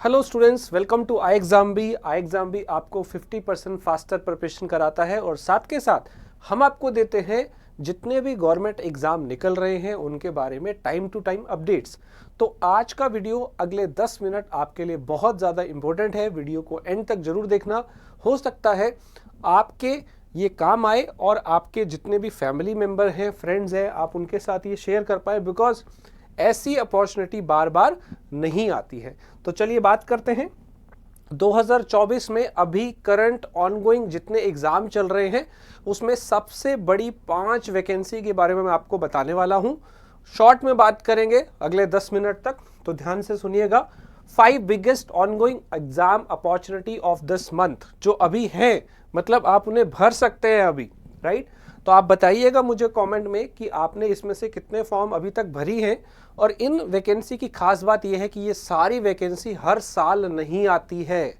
Hello students, welcome to I exam B. I exam B आपको 50% faster preparation कराता है और साथ के साथ हम आपको देते हैं जितने भी गवर्नमेंट एग्जाम निकल रहे हैं उनके बारे में टाइम टू टाइम अपडेट्स। तो आज का वीडियो अगले 10 मिनट आपके लिए बहुत ज़्यादा इंपॉर्टेंट है। वीडियो को एंड तक जरूर देखना। हो सकता है आपके ये काम आए और आपके जितने भी फैमिली मेम्बर हैं, फ्रेंड्स हैं, आप उनके साथ ये शेयर कर पाए, बिकॉज ऐसी अपॉर्चुनिटी बार बार नहीं आती है। तो चलिए बात करते हैं 2024 में अभी करंट ऑनगोइंग जितने एग्जाम चल रहे हैं उसमें सबसे बड़ी 5 वैकेंसी के बारे में मैं आपको बताने वाला हूं। शॉर्ट में बात करेंगे अगले 10 मिनट तक, तो ध्यान से सुनिएगा। 5 biggest ongoing exam opportunity of this month जो अभी है, मतलब आप उन्हें भर सकते हैं अभी, राइट। तो आप बताइएगा मुझे कमेंट में कि आपने इसमें से कितने फॉर्म अभी तक भरी हैं। और इन वैकेंसी की खास बात यह है कि ये सारी वैकेंसी हर साल नहीं आती है,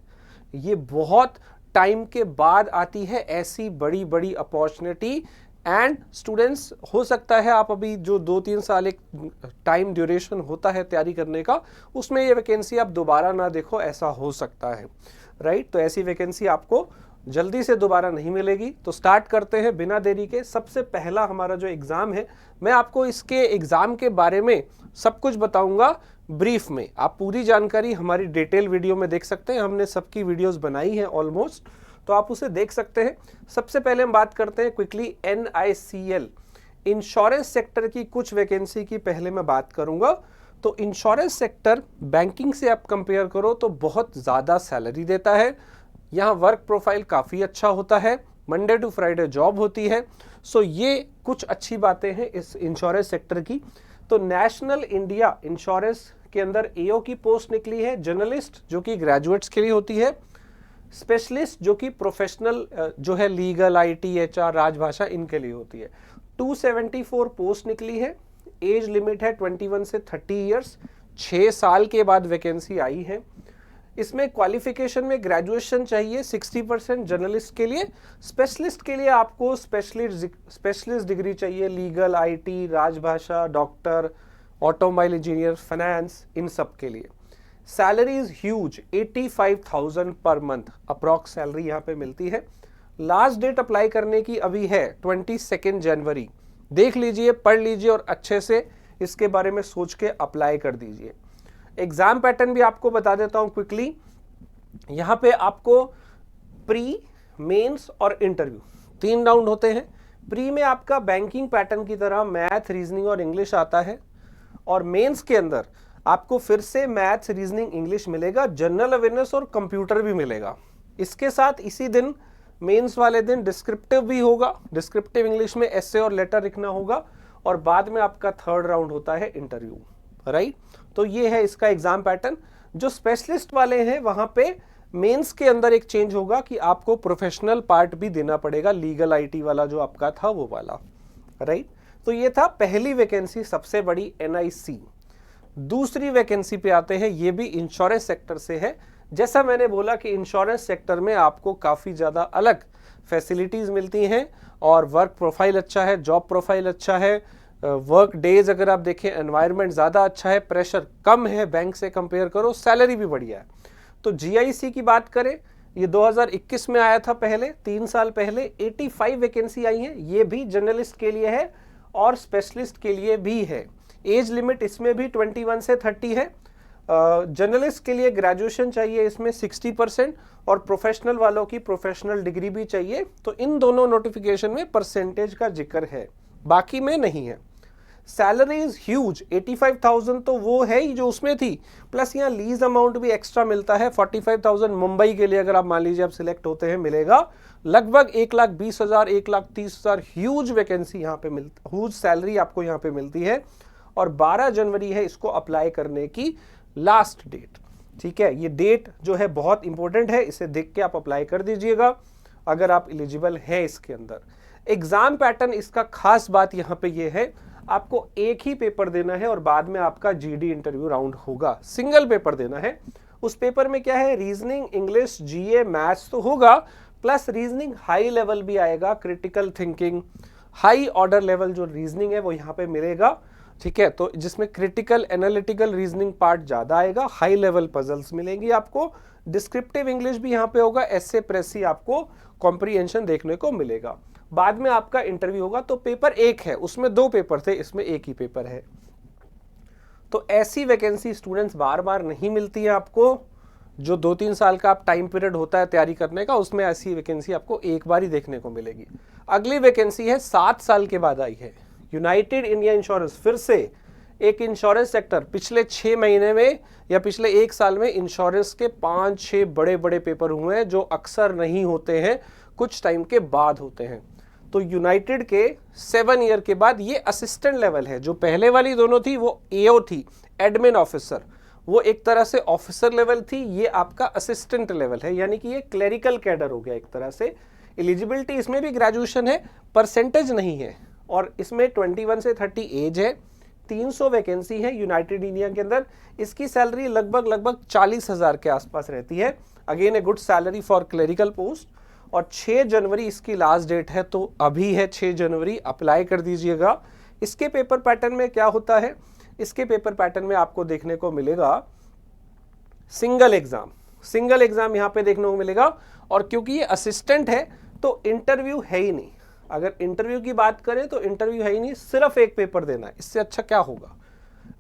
ये बहुत टाइम के बाद आती है ऐसी बड़ी बड़ी अपॉर्चुनिटी। एंड स्टूडेंट्स, हो सकता है आप अभी जो 2-3 साल एक टाइम ड्यूरेशन होता है तैयारी करने का, उसमें ये वैकेंसी आप दोबारा ना देखो, ऐसा हो सकता है, राइट। तो ऐसी वैकेंसी आपको जल्दी से दोबारा नहीं मिलेगी। तो स्टार्ट करते हैं बिना देरी के। सबसे पहला हमारा जो एग्ज़ाम है, मैं आपको इसके एग्ज़ाम के बारे में सब कुछ बताऊंगा ब्रीफ में। आप पूरी जानकारी हमारी डिटेल वीडियो में देख सकते हैं, हमने सबकी वीडियोस बनाई है ऑलमोस्ट, तो आप उसे देख सकते हैं। सबसे पहले हम बात करते हैं क्विकली NICL इंश्योरेंस सेक्टर की कुछ वैकेंसी की पहले मैं बात करूंगा। तो इंश्योरेंस सेक्टर बैंकिंग से आप कंपेयर करो तो बहुत ज़्यादा सैलरी देता है। यहाँ वर्क प्रोफाइल काफ़ी अच्छा होता है, मंडे टू फ्राइडे जॉब होती है। सो ये कुछ अच्छी बातें हैं इस इंश्योरेंस सेक्टर की। तो नेशनल इंडिया इंश्योरेंस के अंदर AO की पोस्ट निकली है, जर्नलिस्ट जो कि ग्रेजुएट्स के लिए होती है, स्पेशलिस्ट जो कि प्रोफेशनल जो है लीगल, IT, HR, राजभाषा, इनके लिए होती है। 274 पोस्ट निकली है। एज लिमिट है 21 से 30 ईयर्स। 6 साल के बाद वैकेंसी आई है। इसमें क्वालिफिकेशन में ग्रेजुएशन चाहिए 60% जर्नलिस्ट के लिए। स्पेशलिस्ट के लिए आपको स्पेशलिस्ट डिग्री चाहिए, लीगल, IT, राजभाषा, डॉक्टर, ऑटोमोबाइल इंजीनियर, फाइनेंस, इन सब के लिए। Salary is huge, 85,000 per month approx salary यहाँ पे मिलती है। लास्ट डेट अप्लाई करने की अभी है 22 जनवरी। देख लीजिए, पढ़ लीजिए और अच्छे से इसके बारे में सोच के अप्लाई कर दीजिए। एग्जाम पैटर्न भी आपको बता देता हूं क्विकली। यहां पे आपको प्री, मेंस और इंटरव्यू 3 राउंड होते हैं। प्री में आपका बैंकिंग पैटर्न की तरह मैथ, रीजनिंग और इंग्लिश आता है, और मेंस के अंदर आपको फिर से मैथ, रीजनिंग, इंग्लिश मिलेगा, जनरल अवेयरनेस और कंप्यूटर भी मिलेगा। इसके साथ इसी दिन, मेंस वाले दिन, डिस्क्रिप्टिव भी होगा। डिस्क्रिप्टिव इंग्लिश में एसे और लेटर लिखना होगा, और बाद में आपका 3rd राउंड होता है इंटरव्यू, राइट। तो ये है इसका एग्जाम पैटर्न। जो स्पेशलिस्ट वाले हैं वहां पे मेंस के अंदर एक चेंज होगा कि आपको प्रोफेशनल पार्ट भी देना पड़ेगा, लीगल, IT वाला जो आपका था वो वाला, राइट। तो ये था पहली वैकेंसी, सबसे बड़ी NIC। दूसरी वैकेंसी पे आते हैं, ये भी इंश्योरेंस सेक्टर से है। जैसा मैंने बोला कि इंश्योरेंस सेक्टर में आपको काफ़ी ज़्यादा अलग फैसिलिटीज़ मिलती हैं और वर्क प्रोफाइल अच्छा है, जॉब प्रोफाइल अच्छा है, वर्क डेज अगर आप देखें, एनवायरनमेंट ज़्यादा अच्छा है, प्रेशर कम है बैंक से कंपेयर करो, सैलरी भी बढ़िया है। तो GIC की बात करें, ये 2021 में आया था, पहले 3 साल पहले। 85 वैकेंसी आई है, ये भी जर्नलिस्ट के लिए है और स्पेशलिस्ट के लिए भी है। एज लिमिट इसमें भी 21 से 30 है। जर्नलिस्ट के लिए ग्रेजुएशन चाहिए इसमें 60%, और प्रोफेशनल वालों की प्रोफेशनल डिग्री भी चाहिए। तो इन दोनों नोटिफिकेशन में परसेंटेज का जिक्र है, बाकी में नहीं है। सैलरी इज ह्यूज, 85,000 तो वो है ही जो उसमें थी, प्लस यहाँ लीज अमाउंट भी एक्स्ट्रा मिलता है 45,000 मुंबई के लिए। अगर आप मान लीजिए आप सिलेक्ट होते हैं, मिलेगा लगभग 1,20,000, 1,30,000। ह्यूज वैकेंसी यहाँ पे मिलती, ह्यूज सैलरी आपको यहाँ पे मिलती है। और 12 जनवरी है इसको अप्लाई करने की लास्ट डेट, ठीक है। ये डेट जो है बहुत इंपॉर्टेंट है, इसे देख के आप अप्लाई कर दीजिएगा अगर आप एलिजिबल हैं इसके अंदर। एग्जाम पैटर्न इसका खास बात यहाँ पे ये है, आपको एक ही पेपर देना है और बाद में आपका GD इंटरव्यू राउंड होगा। सिंगल पेपर देना है। उस पेपर में क्या है, रीजनिंग, इंग्लिश, GA, मैथ्स तो होगा, प्लस रीजनिंग हाई लेवल भी आएगा, critical thinking, high order level जो रीजनिंग है वो यहाँ पे मिलेगा। ठीक है, तो जिसमें क्रिटिकल एनालिटिकल रीजनिंग पार्ट ज़्यादा आएगा, हाई लेवल पजल्स मिलेंगी आपको, डिस्क्रिप्टिव इंग्लिश भी यहाँ पे होगा, एसे प्रेसी आपको कॉम्प्रीहेंशन देखने को मिलेगा। बाद में आपका इंटरव्यू होगा, तो पेपर एक है, उसमें 2 पेपर थे, इसमें एक ही पेपर है। तो ऐसी वैकेंसी स्टूडेंट्स बार बार नहीं मिलती है आपको, जो 2-3 साल का आप टाइम पीरियड होता है तैयारी करने का, उसमें ऐसी वैकेंसी आपको एक बार ही देखने को मिलेगी। अगली वैकेंसी है 7 साल के बाद आई है, यूनाइटेड इंडिया इंश्योरेंस। फिर से एक इंश्योरेंस सेक्टर, पिछले 6 महीने में या पिछले 1 साल में इंश्योरेंस के 5-6 बड़े बड़े पेपर हुए हैं, जो अक्सर नहीं होते हैं, कुछ टाइम के बाद होते हैं। तो यूनाइटेड के 7 ईयर के बाद ये असिस्टेंट लेवल है। जो पहले वाली दोनों थी वो एओ थी, एडमिन ऑफिसर, वो एक तरह से ऑफिसर लेवल थी, ये आपका असिस्टेंट लेवल है, यानी कि ये क्लेरिकल कैडर हो गया एक तरह से। एलिजिबिलिटी इसमें भी ग्रेजुएशन है, परसेंटेज नहीं है, और इसमें 21 से 30 एज है। 300 वैकेंसी है यूनाइटेड इंडिया के अंदर। इसकी सैलरी लगभग 40,000 के आसपास रहती है। Again a good salary for clerical post. और 6 जनवरी इसकी लास्ट डेट है, तो अभी है 6 जनवरी, अप्लाई कर दीजिएगा। इसके पेपर पैटर्न में क्या होता है, इसके पेपर पैटर्न में आपको देखने को मिलेगा सिंगल एग्जाम यहाँ पे देखने को मिलेगा। और क्योंकि ये असिस्टेंट है तो इंटरव्यू है ही नहीं। अगर इंटरव्यू की बात करें तो इंटरव्यू है ही नहीं, सिर्फ एक पेपर देना है, इससे अच्छा क्या होगा।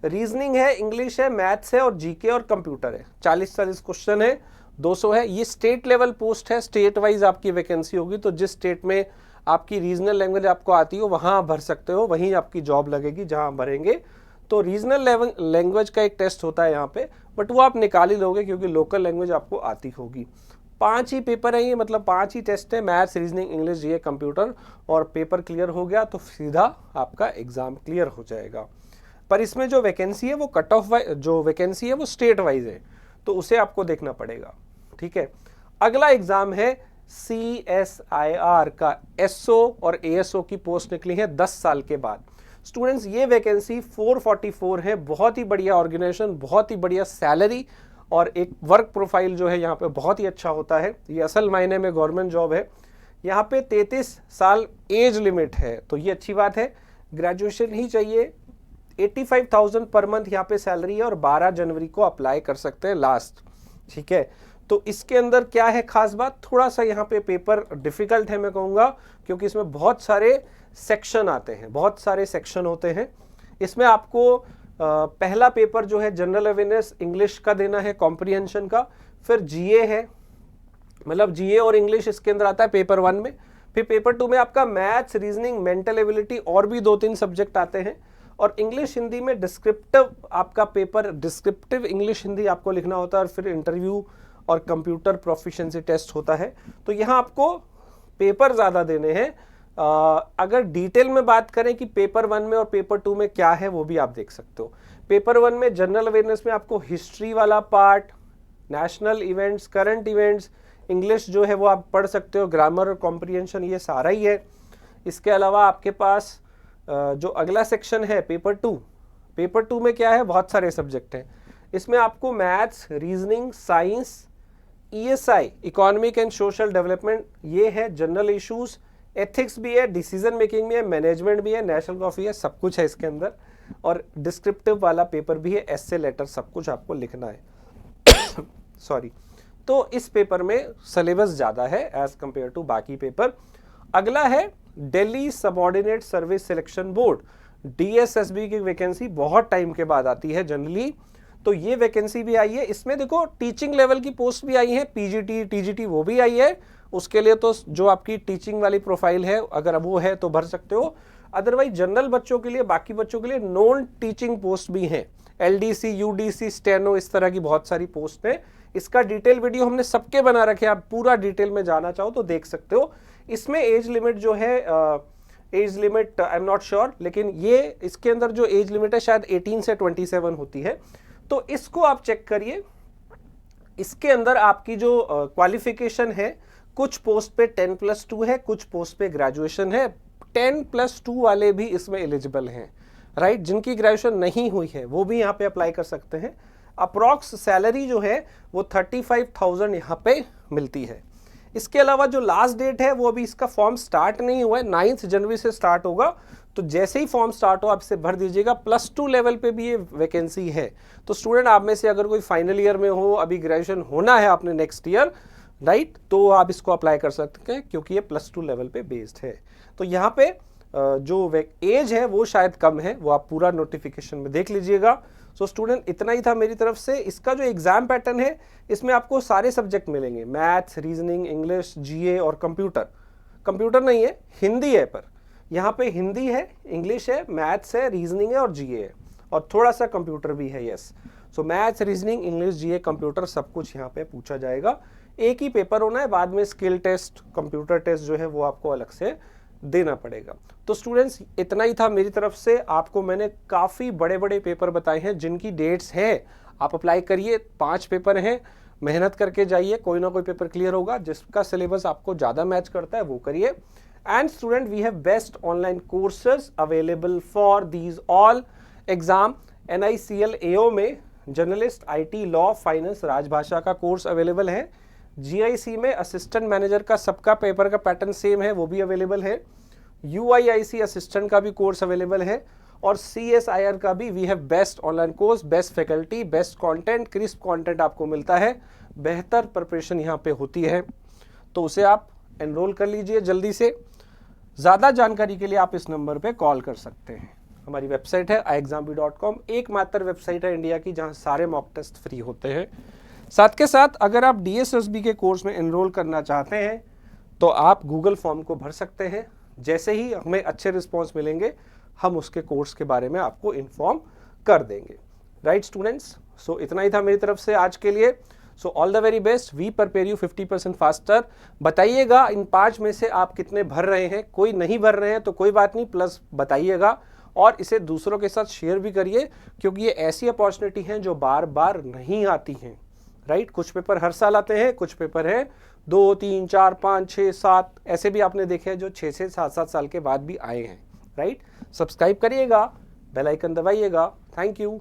रीजनिंग है, इंग्लिश है, मैथ्स है और जीके और कंप्यूटर है। 40 क्वेश्चन है, 200 है। ये स्टेट लेवल पोस्ट है, स्टेट वाइज आपकी वैकेंसी होगी, तो जिस स्टेट में आपकी रीजनल लैंग्वेज आपको आती हो वहाँ आप भर सकते हो, वहीं आपकी जॉब लगेगी जहाँ भरेंगे। तो रीजनल लैंग्वेज का एक टेस्ट होता है यहाँ पे, बट वो आप निकाल ही लोगे क्योंकि लोकल लैंग्वेज आपको आती होगी। 5 ही पेपर है ये, मतलब 5 ही टेस्ट है, maths, reasoning, English, GK, computer, और पेपर क्लियर हो गया तो सीधा आपका एग्जाम क्लियर हो जाएगा। पर इसमें जो वैकेंसी है वो कट ऑफ जो वैकेंसी है वो स्टेट वाइज है, तो उसे आपको देखना पड़ेगा। ठीक है, अगला एग्जाम है CSIR का। एसओ और एएसओ की पोस्ट निकली है 10 साल के बाद। स्टूडेंट्स ये वैकेंसी 444 है, बहुत ही बढ़िया ऑर्गेनाइजेशन, बहुत ही बढ़िया सैलरी, और एक वर्क प्रोफाइल जो है यहाँ पे बहुत ही अच्छा होता है। ये असल मायने में गवर्नमेंट जॉब है। यहाँ पे 33 साल एज लिमिट है, तो ये अच्छी बात है। ग्रेजुएशन ही चाहिए। 85,000 पर मंथ यहाँ पे सैलरी है, और 12 जनवरी को अप्लाई कर सकते हैं लास्ट। ठीक है, तो इसके अंदर क्या है खास बात, थोड़ा सा यहाँ पे पेपर डिफिकल्ट है मैं कहूँगा, क्योंकि इसमें बहुत सारे सेक्शन आते हैं, बहुत सारे सेक्शन होते हैं। इसमें आपको पहला पेपर जो है जनरल अवेयरनेस इंग्लिश का देना है, कॉम्प्रीहेंशन का। फिर जीए है, मतलब जीए और इंग्लिश इसके अंदर आता है पेपर 1 में। फिर पेपर 2 में आपका मैथ्स, रीजनिंग, मेंटल एबिलिटी और भी 2-3 सब्जेक्ट आते हैं। और इंग्लिश हिंदी में डिस्क्रिप्टिव आपका पेपर, डिस्क्रिप्टिव इंग्लिश हिंदी आपको लिखना होता है, और फिर इंटरव्यू और कंप्यूटर प्रोफिशिएंसी टेस्ट होता है। तो यहाँ आपको पेपर ज़्यादा देने हैं। अगर डिटेल में बात करें कि पेपर 1 में और पेपर 2 में क्या है, वो भी आप देख सकते हो। पेपर 1 में जनरल अवेयरनेस में आपको हिस्ट्री वाला part, national events, current events, English जो है वो आप पढ़ सकते हो, ग्रामर और कॉम्प्रीहेंशन ये सारा ही है। इसके अलावा आपके पास जो अगला सेक्शन है पेपर 2, पेपर 2 में क्या है, बहुत सारे सब्जेक्ट हैं। इसमें आपको maths, reasoning, science, ESI, economic and social development, ये है, जनरल इश्यूज, एथिक्स भी है, डिसीजन मेकिंग भी है, मैनेजमेंट भी है, नेशनल कॉफी है, सब कुछ है इसके अंदर। और डिस्क्रिप्टिव वाला पेपर भी है, एस्से, लेटर, सब कुछ आपको लिखना है। सॉरी। तो इस पेपर में सिलेबस ज़्यादा है एज कंपेयर टू बाकी पेपर। अगला है Delhi subordinate service selection board, DSSB की वैकेंसी बहुत टाइम के बाद आती है जनरली, तो ये वैकेंसी भी आई है। इसमें देखो टीचिंग लेवल की पोस्ट भी आई है, PGT, TGT वो भी आई है। उसके लिए तो जो आपकी टीचिंग वाली प्रोफाइल है अगर वो है तो भर सकते हो, अदरवाइज जनरल बच्चों के लिए, बाकी बच्चों के लिए नॉन टीचिंग पोस्ट भी हैं, LDC, UDC, स्टेनो, इस तरह की बहुत सारी पोस्ट है। इसका डिटेल वीडियो हमने सबके बना रखे, आप पूरा डिटेल में जाना चाहो तो देख सकते हो। इसमें एज लिमिट जो है, age limit I am not sure, लेकिन ये इसके अंदर जो एज लिमिट है शायद 18 से 27 होती है, तो इसको आप चेक करिए। इसके अंदर आपकी जो क्वालिफिकेशन है, कुछ पोस्ट पे 10+2 है, कुछ पोस्ट पे ग्रेजुएशन है। 10+2 वाले भी इसमें एलिजिबल हैं, राइट। जिनकी ग्रेजुएशन नहीं हुई है वो भी यहाँ पे अप्लाई कर सकते हैं। अप्रॉक्स सैलरी जो है वो 35,000 यहाँ पे मिलती है। इसके अलावा जो लास्ट डेट है वो अभी इसका फॉर्म स्टार्ट नहीं हुआ है, 9 जनवरी से स्टार्ट होगा, तो जैसे ही फॉर्म स्टार्ट हो आप इसे भर दीजिएगा। +2 लेवल पे भी ये वैकेंसी है। तो स्टूडेंट आप में से अगर कोई फाइनल ईयर में हो, अभी ग्रेजुएशन होना है आपने नेक्स्ट ईयर, राइट, तो आप इसको अप्लाई कर सकते हैं क्योंकि ये +2 लेवल पे बेस्ड है। तो यहाँ पे जो एज है वो शायद कम है, वो आप पूरा नोटिफिकेशन में देख लीजिएगा। सो स्टूडेंट इतना ही था मेरी तरफ से। इसका जो एग्जाम पैटर्न है इसमें आपको सारे सब्जेक्ट मिलेंगे, मैथ्स, रीजनिंग, इंग्लिश, जीए और कंप्यूटर। कंप्यूटर नहीं है, हिंदी है, पर यहाँ पे हिंदी है, इंग्लिश है, मैथ्स है, रीजनिंग है और जीए है, और थोड़ा सा कंप्यूटर भी है। Yes, so maths, reasoning, English, GA, computer सब कुछ यहाँ पे पूछा जाएगा। एक ही पेपर होना है, बाद में स्किल टेस्ट, कंप्यूटर टेस्ट जो है वो आपको अलग से देना पड़ेगा। तो स्टूडेंट्स इतना ही था मेरी तरफ से। आपको मैंने काफ़ी बड़े बड़े पेपर बताए हैं जिनकी डेट्स है, आप अप्लाई करिए। 5 पेपर हैं, मेहनत करके जाइए, कोई ना कोई पेपर क्लियर होगा। जिसका सिलेबस आपको ज़्यादा मैच करता है वो करिए। And student we have best online courses available for these all exam. NICL AO में जर्नलिस्ट, IT, लॉ, फाइनेंस, राजभाषा का कोर्स अवेलेबल है। GIC में असिस्टेंट मैनेजर का सबका पेपर का पैटर्न सेम है, वो भी अवेलेबल है। UIIC असिस्टेंट का भी कोर्स अवेलेबल है, और CSIR का भी we have best online course, best faculty, best content, crisp content आपको मिलता है, बेहतर प्रिपरेशन यहाँ पे होती है। तो उसे आप एनरोल कर लीजिए जल्दी से। ज़्यादा जानकारी के लिए आप इस नंबर पे कॉल कर सकते हैं। हमारी वेबसाइट है iexambee.com, एकमात्र वेबसाइट है इंडिया की जहाँ सारे मॉक टेस्ट फ्री होते हैं। साथ के साथ अगर आप DSSB के कोर्स में एनरोल करना चाहते हैं तो आप गूगल फॉर्म को भर सकते हैं। जैसे ही हमें अच्छे रिस्पॉन्स मिलेंगे हम उसके कोर्स के बारे में आपको इन्फॉर्म कर देंगे। राइट स्टूडेंट्स, सो इतना ही था मेरी तरफ से आज के लिए। So all the very best, we prepare you 50% faster. बताइएगा इन 5 में से आप कितने भर रहे हैं। कोई नहीं भर रहे हैं तो कोई बात नहीं, प्लस बताइएगा, और इसे दूसरों के साथ शेयर भी करिए, क्योंकि ये ऐसी अपॉर्चुनिटी हैं जो बार बार नहीं आती हैं। राइट, कुछ पेपर हर साल आते हैं, कुछ पेपर हैं 2, 3, 4, 5, 6, 7 ऐसे भी आपने देखे हैं जो 6 से 7 साल के बाद भी आए हैं। राइट, सब्सक्राइब करिएगा, बेल आइकन दबाइएगा। Thank you.